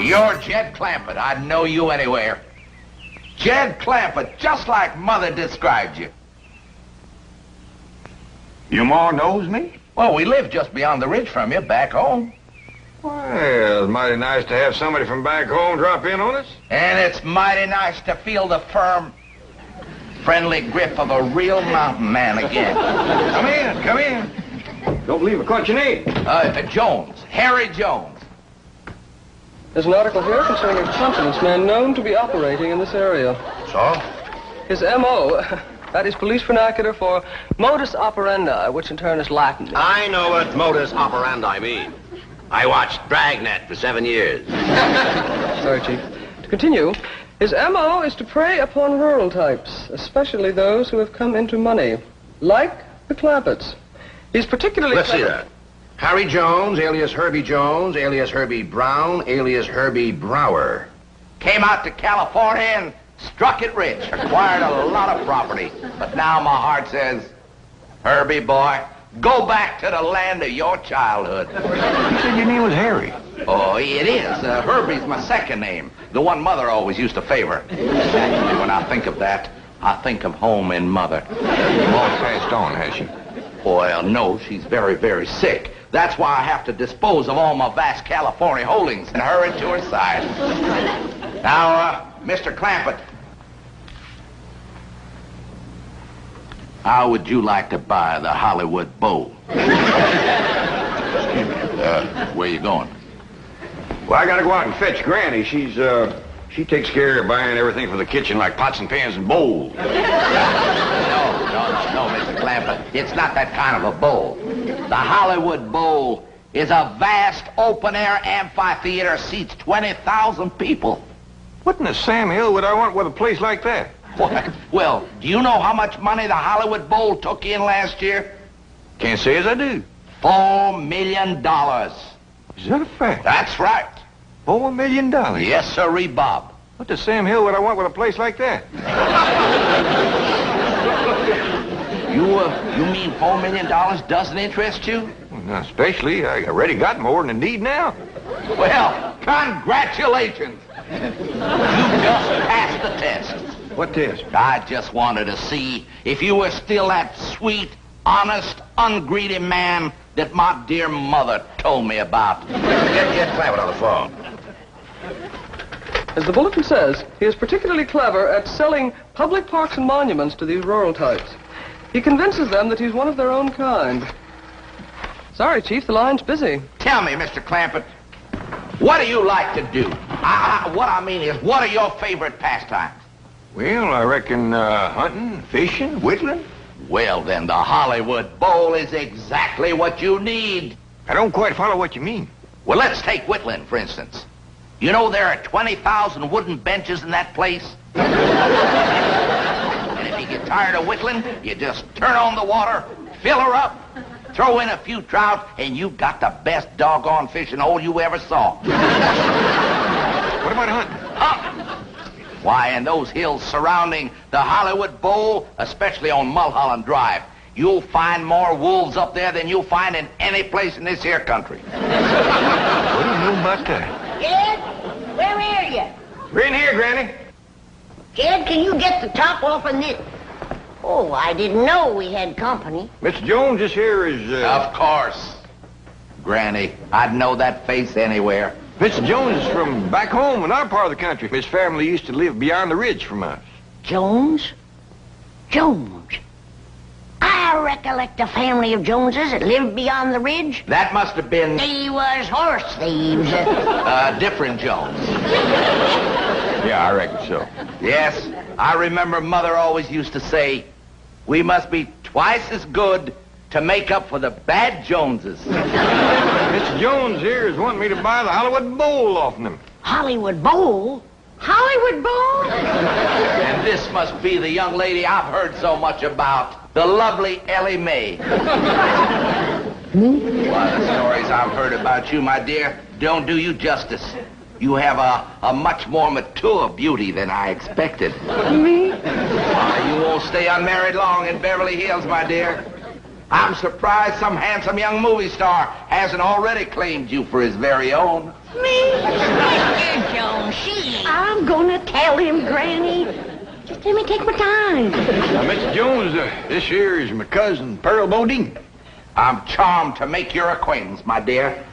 You're Jed Clampett. I'd know you anywhere. Jed Clampett, just like Mother described you. Your ma knows me? Well, we live just beyond the ridge from you, back home. Well, it's mighty nice to have somebody from back home drop in on us. And it's mighty nice to feel the firm, friendly grip of a real mountain man again. Come in, come in. Don't believe I caught your name. Jones, Harry Jones. There's an article here concerning a confidence man known to be operating in this area. So? His M.O., that is police vernacular for modus operandi, which in turn is Latin. I know what modus operandi means. I watched Dragnet for 7 years. Sorry, Chief. To continue, his M.O. is to prey upon rural types, especially those who have come into money, like the Clampetts. He's particularly Let's see that. Harry Jones, alias Herbie Jones, alias Herbie Brown, alias Herbie Brower. Came out to California and struck it rich, acquired a lot of property. But now my heart says, Herbie boy, go back to the land of your childhood. You said your name was Harry. Oh, it is. Herbie's my second name, the one Mother always used to favor. Actually, when I think of that, I think of home and Mother. Your mom's passed on, has she? Well, no, she's very, very sick. That's why I have to dispose of all my vast California holdings and hurry to her side. Now, Mr. Clampett, how would you like to buy the Hollywood Bowl? Excuse me, where you going? Well, I gotta go out and fetch Granny. She takes care of buying everything for the kitchen, like pots and pans and bowls. No, Mr. Clampett. It's not that kind of a bowl. The Hollywood Bowl is a vast open-air amphitheater, seats 20,000 people. What in the Sam Hill would I want with a place like that? What? Well, do you know how much money the Hollywood Bowl took in last year? Can't say as I do. $4 million. Is that a fact? That's right. $4 million? Yes, sirree, Bob. What the Sam Hill would I want with a place like that? You mean $4 million doesn't interest you? Well, not especially. I already got more than I need now. Well, congratulations. You just passed the test. What test? I just wanted to see if you were still that sweet, honest, ungreedy man that my dear mother told me about. Get Clampett on the phone. As the bulletin says, he is particularly clever at selling public parks and monuments to these rural types. He convinces them that he's one of their own kind. Sorry, Chief, the line's busy. Tell me, Mr. Clampett, what do you like to do? What I mean is, what are your favorite pastimes? Well, I reckon hunting, fishing, whittling. Well, then, the Hollywood Bowl is exactly what you need. I don't quite follow what you mean. Well, let's take whittling, for instance. You know there are 20,000 wooden benches in that place? And if you get tired of whittling, you just turn on the water, fill her up, throw in a few trout, and you've got the best doggone fishing hole you ever saw. What about hunting? Why, in those hills surrounding the Hollywood Bowl, especially on Mulholland Drive, you'll find more wolves up there than you'll find in any place in this here country. What do you know about that? Jed, where are you? We're in here, Granny. Jed, can you get the top off of this? Oh, I didn't know we had company. Mr. Jones, this here is, Of course. Granny, I'd know that face anywhere. Mr. Jones is from back home in our part of the country. His family used to live beyond the ridge from us. Jones? Jones. I recollect a family of Joneses that lived beyond the ridge. That must have been They was horse thieves. different Jones. Yeah, I reckon so. Yes, I remember Mother always used to say, we must be twice as good to make up for the bad Joneses. Mr. Jones here is wanting me to buy the Hollywood Bowl off him. Hollywood Bowl? Hollywood Bowl? And this must be the young lady I've heard so much about, the lovely Ellie Mae. Why, the stories I've heard about you, my dear, don't do you justice. You have a much more mature beauty than I expected. Me? Why, you won't stay unmarried long in Beverly Hills, my dear. I'm surprised some handsome young movie star hasn't already claimed you for his very own. Me? Mr. Jones, I'm gonna tell him, Granny. Just let me take my time. Now, Mr. Jones, this here is my cousin, Pearl Bodine. I'm charmed to make your acquaintance, my dear.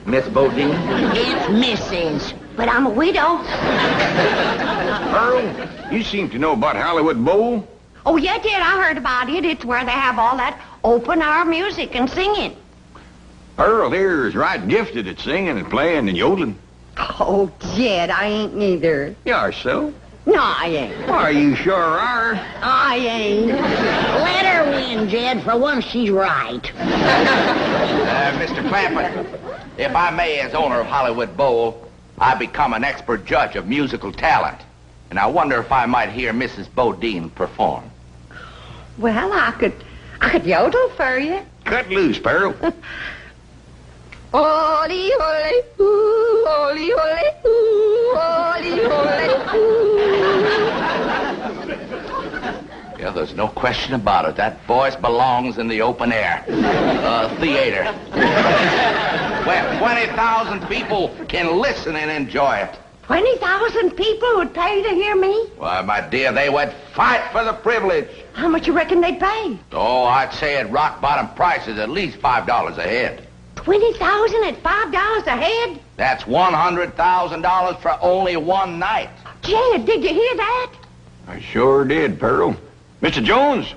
Miss Bodine. It's Mrs., but I'm a widow. Pearl, you seem to know about Hollywood Bowl. Oh, yeah, did. I heard about it. It's where they have all that open-air music and singing. Pearl here is right gifted at singing and playing and yodeling. Oh, Jed, I ain't neither. You are so. No, I ain't. Why, you sure are. I ain't. Let her win, Jed. For once, she's right. Mr. Clampett, if I may, as owner of Hollywood Bowl, I become an expert judge of musical talent. And I wonder if I might hear Mrs. Bodine perform. Well, I could yodel for you. Cut loose, Pearl. Holy, holy, ooh, holy, holy, ooh, holy, holy, ooh. Yeah, there's no question about it. That voice belongs in the open air. Theater. Where 20,000 people can listen and enjoy it. 20,000 people would pay to hear me? Why, my dear, they would fight for the privilege. How much you reckon they'd pay? Oh, I'd say at rock-bottom prices at least $5 a head. 20,000 at $5 a head? That's $100,000 for only one night. Jed, did you hear that? I sure did, Pearl. Mr. Jones,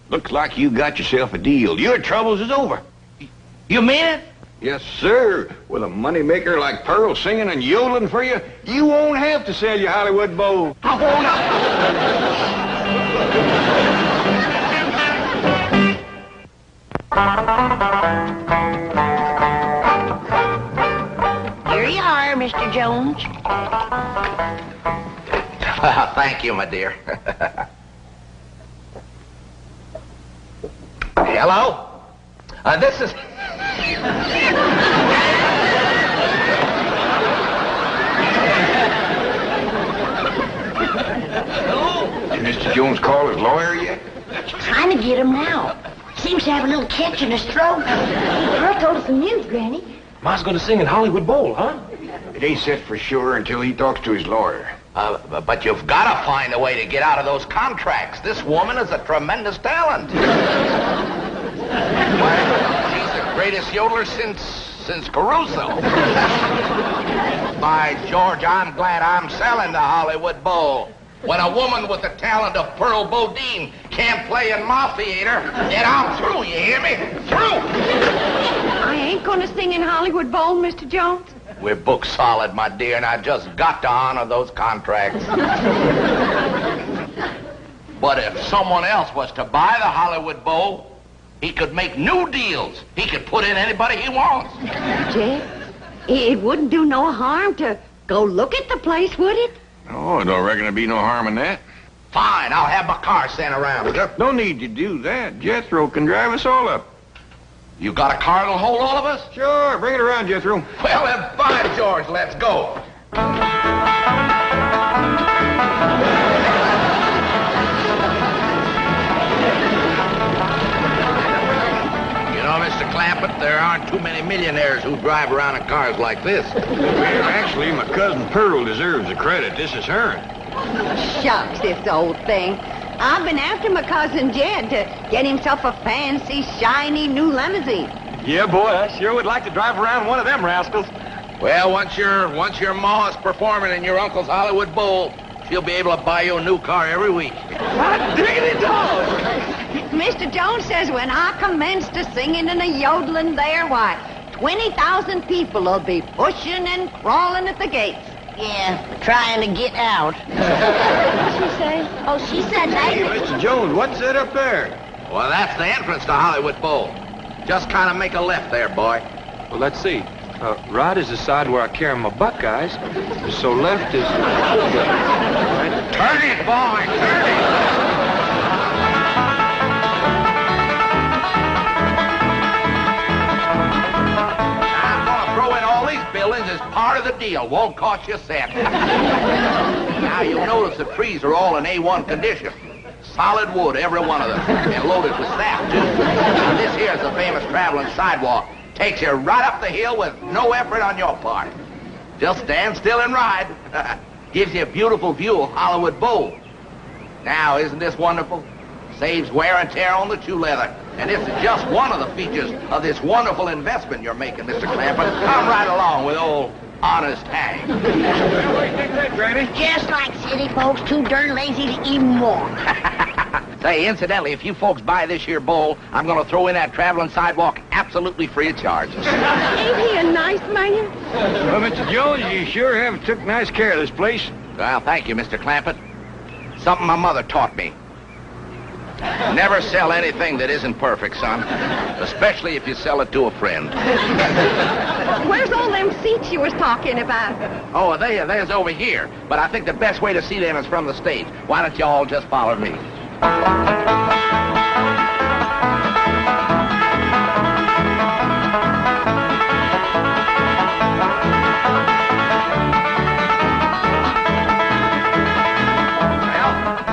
looks like you got yourself a deal. Your troubles is over. You mean it? Yes, sir. With a moneymaker like Pearl singing and yodeling for you, you won't have to sell your Hollywood Bowl. I Here you are, Mr. Jones. Thank you, my dear. Hello? This is... Did Mr. Jones call his lawyer yet? Trying to get him now. Seems to have a little catch in his throat. Pearl told us the news, Granny. Ma's gonna sing in Hollywood Bowl, huh? It ain't set for sure until he talks to his lawyer. But you've got to find a way to get out of those contracts. This woman is a tremendous talent. Why, she's the greatest yodeler since Caruso. By George, I'm glad I'm selling the Hollywood Bowl. When a woman with the talent of Pearl Bodine can't play in my theater, then I'm through, you hear me? Through! I ain't gonna sing in Hollywood Bowl, Mr. Jones. We're booked solid, my dear, and I just got to honor those contracts. But if someone else was to buy the Hollywood Bowl, he could make new deals. He could put in anybody he wants. Jed, it wouldn't do no harm to go look at the place, would it? Oh, I don't reckon there'd be no harm in that. Fine, I'll have my car sent around. No need to do that. Jethro can drive us all up. You got a car that'll hold all of us? Sure, bring it around, Jethro. Well, then, fine, George, let's go. You know, Mr. Clampett, there aren't too many millionaires who drive around in cars like this. Well, actually, my cousin Pearl deserves the credit. This is hers. Shucks, this old thing. I've been after my cousin Jed to get himself a fancy, shiny new limousine. Yeah, boy, I sure would like to drive around one of them rascals. Well, once your ma's performing in your uncle's Hollywood Bowl, she'll be able to buy you a new car every week. Hot diggity dog! Mr. Jones says when I commence to singing and a yodeling there, why, 20,000 people will be pushing and crawling at the gates. Yeah, trying to get out. What'd she say? Oh, she said Hey, that. Mr. Jones, what's that up there? Well, that's the entrance to Hollywood Bowl. Just kind of make a left there, boy. Well, let's see. Right is the side where I carry my buckeyes. So left is... Turn it, boy, turn it! I'm gonna throw in all these buildings as part of the deal. Won't cost you a cent. Now, you'll notice the trees are all in A1 condition. Solid wood, every one of them. And loaded with sap, too. Now, this There's the famous traveling sidewalk. Takes you right up the hill with no effort on your part. Just stand still and ride. Gives you a beautiful view of Hollywood Bowl. Now, isn't this wonderful? Saves wear and tear on the shoe leather. And this is just one of the features of this wonderful investment you're making, Mr. Clampett. Come right along with old Honest Hank. Well, what do you think of that, Granny? Just like city folks, too darn lazy to even walk. Say, incidentally, if you folks buy this here bowl, I'm going to throw in that traveling sidewalk absolutely free of charge. Ain't he a nice man? Well, Mr. Jones, you sure have took nice care of this place. Well, thank you, Mr. Clampett. Something my mother taught me. Never sell anything that isn't perfect, son. Especially if you sell it to a friend. Where's all them seats you was talking about? Oh, there's over here. But I think the best way to see them is from the stage. Why don't you all just follow me? Well,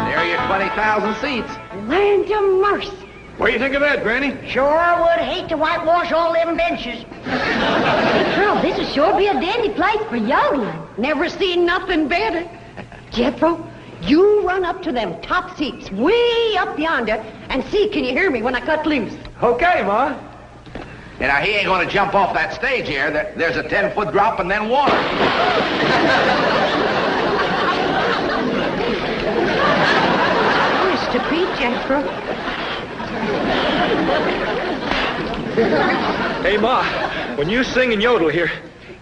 there are your 20,000 seats. Land of mercy. What do you think of that, Granny? Sure would hate to whitewash all them benches. Hey, Pearl, this'll sure be a dandy place for yodeling. Never seen nothing better. Jethro, you run up to them top seats way up yonder and see can you hear me when I cut loose. Okay, Ma. You know, he ain't going to jump off that stage here. There's a 10-foot drop and then water. Mr. Pete, Jethro. Hey, Ma, when you sing and yodel here,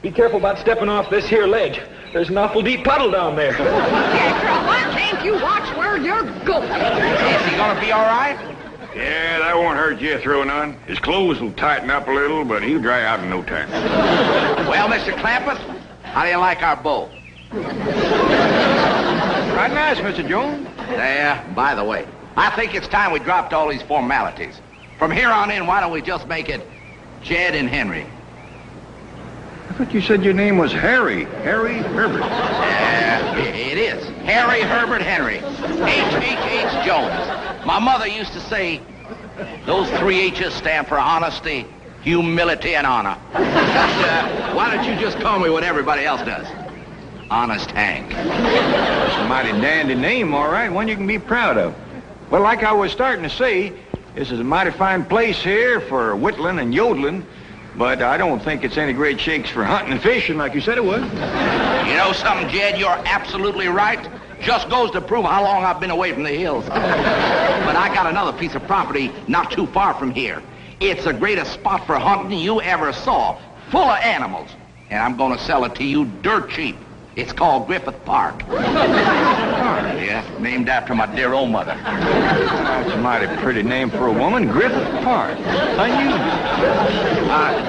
be careful about stepping off this here ledge. There's an awful deep puddle down there. Jethro, why can't you watch where you're going? Is he going to be all right? Yeah, that won't hurt Jethro none. His clothes will tighten up a little, but he'll dry out in no time. Well, Mr. Clampett, how do you like our bowl? Right nice, Mr. Jones. There, by the way, I think it's time we dropped all these formalities. From here on in, why don't we just make it Jed and Henry? I thought you said your name was Harry. Harry Herbert. It is. Harry Herbert Henry. H.H.H. Jones. My mother used to say, those 3 H's stand for honesty, humility, and honor. Why don't you just call me what everybody else does? Honest Hank. That's a mighty dandy name, all right. One you can be proud of. Well, like I was starting to say, this is a mighty fine place here for whittling and yodeling, but I don't think it's any great shakes for hunting and fishing like you said it was. You know something, Jed? You're absolutely right. Just goes to prove how long I've been away from the hills. But I got another piece of property not too far from here. It's the greatest spot for hunting you ever saw, full of animals. And I'm going to sell it to you dirt cheap. It's called Griffith Park. Yeah, named after my dear old mother. That's a mighty pretty name for a woman, Griffith Park. Unusual.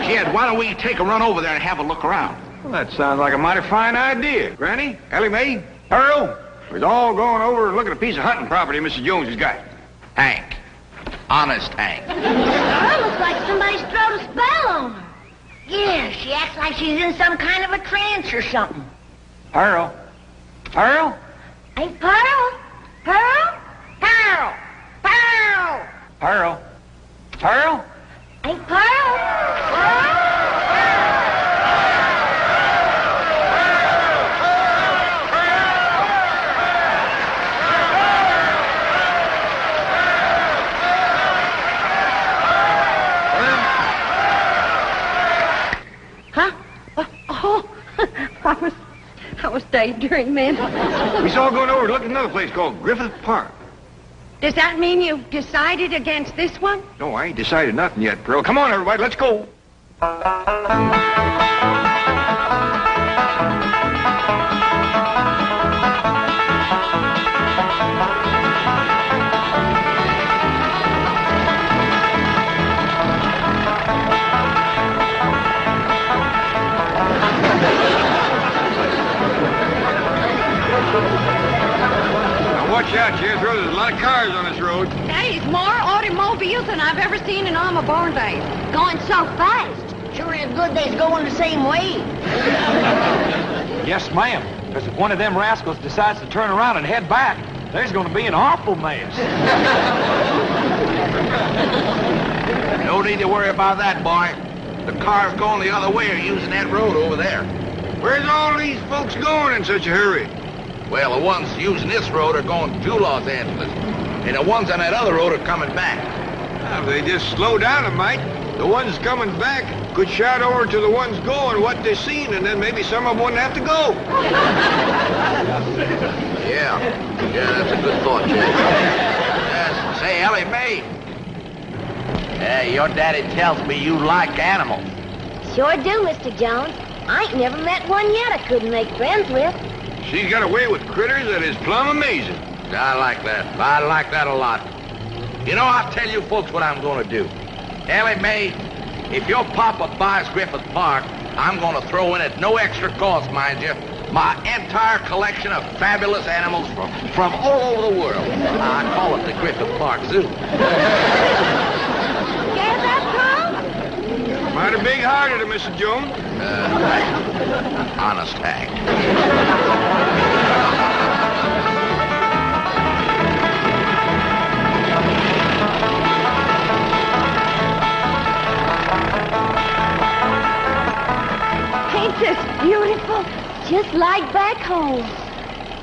Jed, why don't we take a run over there and have a look around? Well, that sounds like a mighty fine idea. Granny, Ellie Mae, Earl, we're all going over and look at a piece of hunting property Mr. Jones has got. Hank. Honest Hank. Well, looks like somebody's thrown a spell on her. Yeah, she acts like she's in some kind of a trance or something. Earl. Earl? Hey, Pearl? Pearl? Pearl? Pearl? Earl. Earl? Hey, Pearl? Pearl? Huh? Oh, I was daydreaming. We saw going over to look at another place called Griffith Park. Does that mean you've decided against this one? No, I ain't decided nothing yet, Pearl. Come on, everybody, let's go. Now watch out, Jethro. There's a lot of cars on this road. There's more automobiles than I've ever seen in all my born days. Going so fast. Sure is good they's going the same way. Yes, ma'am. Because if one of them rascals decides to turn around and head back, there's going to be an awful mess. No No need to worry about that, boy. The cars going the other way are using that road over there. Where's all these folks going in such a hurry? Well, the ones using this road are going to Los Angeles. And the ones on that other road are coming back. If they just slow down a mite, the ones coming back could shout over to the ones going what they seen, and then maybe some of them wouldn't have to go. Yeah, that's a good thought, Jack. Yes. Say, Ellie Mae. Your daddy tells me you like animals. Sure do, Mr. Jones. I ain't never met one yet I couldn't make friends with. She's got a way with critters that is plumb amazing. I like that. I like that a lot. You know, I'll tell you folks what I'm going to do. Ellie Mae, if your papa buys Griffith Park, I'm going to throw in at no extra cost, mind you, my entire collection of fabulous animals from all over the world. I call it the Griffith Park Zoo. Get that, Carl? Mighty big-hearted of Mrs. Jones. Honest act. Ain't this beautiful? Just like back home.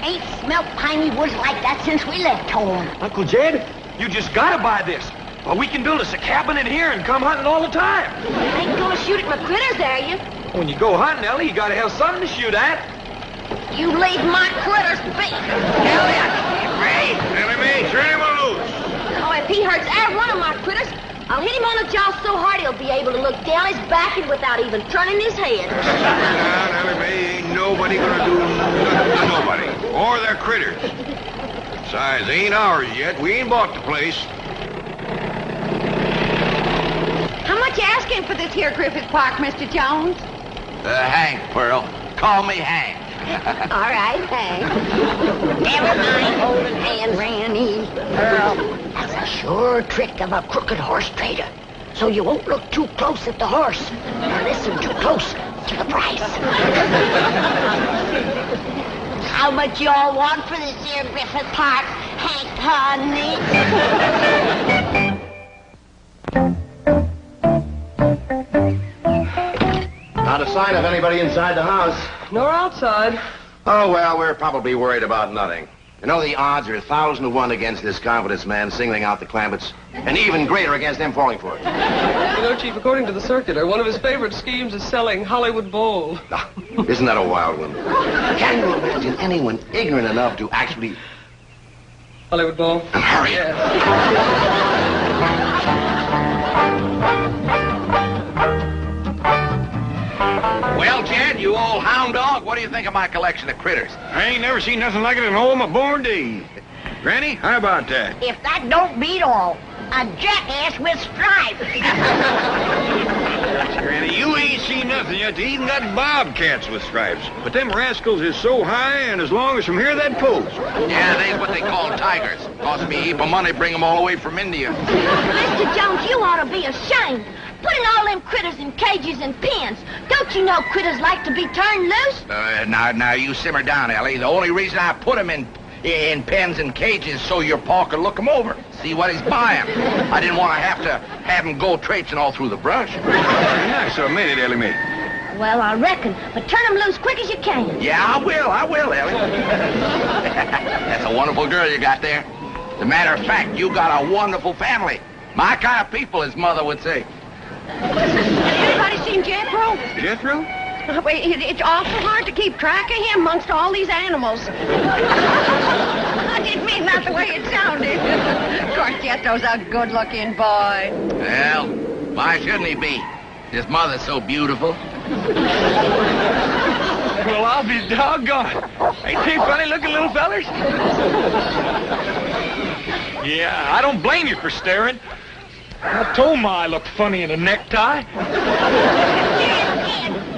Ain't smelt piney woods like that since we left home. Uncle Jed, you just gotta buy this. Well, we can build us a cabin in here and come hunting all the time. You ain't gonna shoot at my critters, are you? When you go hunting, Ellie, you gotta have something to shoot at. You leave my critters be. Ellie, I can't breathe. Ellie Mae, turn him loose. Oh, if he hurts every one of my critters, I'll hit him on the jaw so hard he'll be able to look down his back and without even turning his head. Now, Ellie Mae, ain't nobody gonna do nothing to nobody. Or their critters. Besides, they ain't ours yet. We ain't bought the place. How much you asking for this here Griffith Park, Mr. Jones? Hank, Pearl. Call me Hank. All right, Hank. Never mind holding hands, Randy. Earl, that's a sure trick of a crooked horse trader. So you won't look too close at the horse or listen too close to the price. How much you all want for this here Griffith Park, Hank, honey? Not a sign of anybody inside the house. Nor outside. Oh, well, we're probably worried about nothing. You know, the odds are 1,000 to 1 against this confidence man singling out the Clampetts, and even greater against them falling for it. You know, Chief, according to the circular, one of his favorite schemes is selling Hollywood Bowl. Isn't that a wild one? Can you imagine anyone ignorant enough to actually... Hollywood Bowl? Hurry. Yes. Well, Jed, you old hound dog, what do you think of my collection of critters? I ain't never seen nothing like it in all my born days. Granny, how about that? If that don't beat all, a jackass with stripes. Granny, you ain't seen nothing yet. They even got bobcats with stripes. But them rascals is so high and as long as from here that post. Yeah, they's what they call tigers. Cost me a heap of money, bring them all the way from India. Mr. Jones, you ought to be ashamed. Putting all them critters in cages and pens. Don't you know critters like to be turned loose? Now, you simmer down, Ellie. The only reason I put them in pens and cages so your pa could look them over, see what he's buying. I didn't want to have him go traipsing all through the brush. Nice of minute, Ellie Mae. Well, I reckon. But turn them loose quick as you can. Yeah, I will, Ellie. That's a wonderful girl you got there. As a matter of fact, you got a wonderful family. My kind of people, his mother would say. Anybody seen Jethro? Jethro? It's awful hard to keep track of him amongst all these animals. I didn't mean that the way it sounded. Of course, Jethro's a good-looking boy. Well, why shouldn't he be? His mother's so beautiful. Well, I'll be doggone. Ain't they funny-looking little fellers? Yeah, I don't blame you for staring. I told Ma I looked funny in a necktie.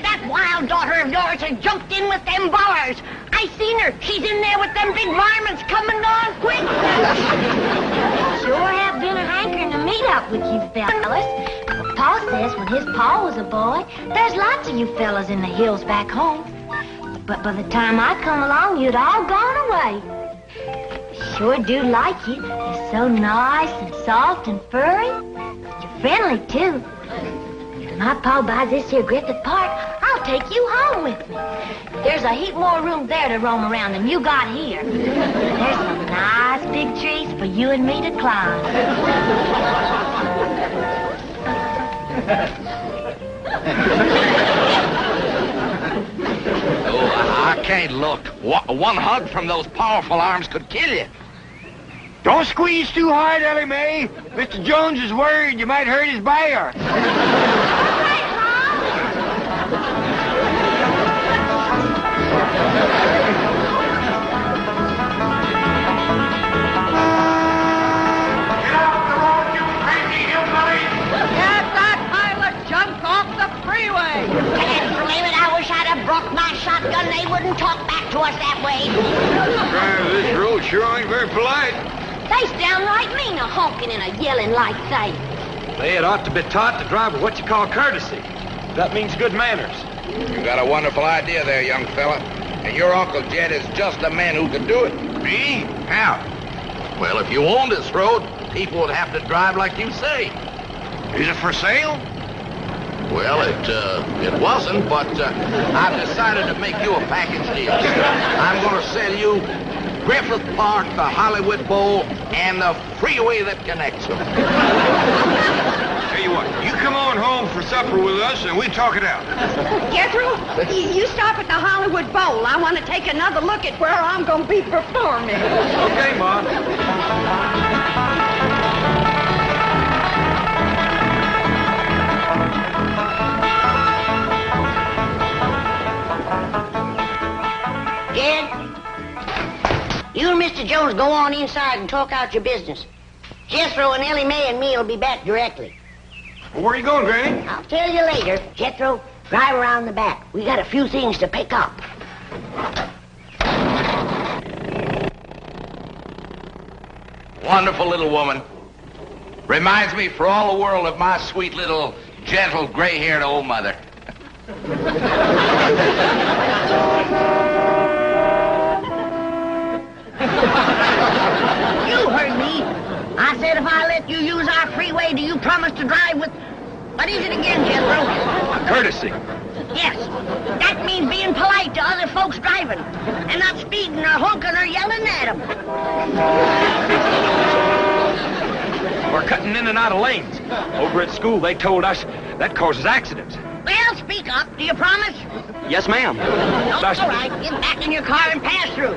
That wild daughter of yours has jumped in with them bars. I seen her. She's in there with them big varmints coming on quick. Sure have been a hankering to meet up with you fellas. But Pa says when his pa was a boy, there's lots of you fellas in the hills back home. But by the time I come along, you'd all gone away. Sure do like you. You're so nice and soft and furry. Your friendly, too. If my pa buys this here Griffith Park, I'll take you home with me. There's a heap more room there to roam around than you got here. There's some nice big trees for you and me to climb. Oh, I can't look. One hug from those powerful arms could kill you. Don't squeeze too hard, Ellie Mae. Mr. Jones is worried you might hurt his bear. Brought my shotgun, they wouldn't talk back to us that way. Driver, this road sure ain't very polite. They's downright mean a honking and a yelling like they. They had ought to be taught to drive with what you call courtesy. That means good manners. You got a wonderful idea there, young fella. And your Uncle Jed is just the man who could do it. Me? How? Well, if you owned this road, people would have to drive like you say. Is it for sale? Well, it wasn't, but I've decided to make you a package deal. I'm going to sell you Griffith Park, the Hollywood Bowl, and the freeway that connects them. Tell you what, you come on home for supper with us and we talk it out. Jethro, you stop at the Hollywood Bowl. I want to take another look at where I'm going to be performing. Okay, Ma. Jed, you and Mr. Jones go on inside and talk out your business. Jethro and Ellie Mae and me will be back directly. Well, where are you going, Granny? I'll tell you later. Jethro, drive around the back. We got a few things to pick up. Wonderful little woman. Reminds me for all the world of my sweet little, gentle, gray-haired old mother. You heard me. I said if I let you use our freeway, do you promise to drive with... What is it again, Jethro? Courtesy. Yes. That means being polite to other folks driving and not speeding or honking or yelling at them. We're cutting in and out of lanes. Over at school, they told us that causes accidents. Well, speak up. Do you promise? Yes, ma'am. Oh, all right. Get back in your car and pass through.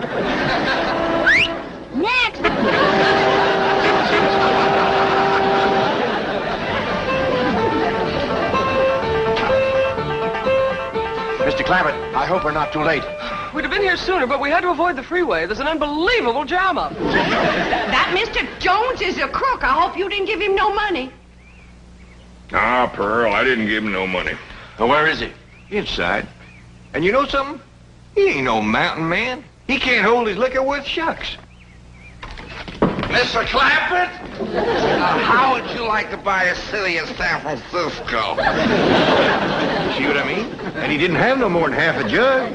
Next. Mr. Clampett, I hope we're not too late. We'd have been here sooner, but we had to avoid the freeway. There's an unbelievable jam up. That Mr. Jones is a crook. I hope you didn't give him no money. Ah, Pearl, I didn't give him no money. Well, where is he? Inside. And you know something? He ain't no mountain man. He can't hold his liquor worth shucks. Mr. Clampett, how would you like to buy a city in San Francisco? See what I mean? And he didn't have no more than half a jug.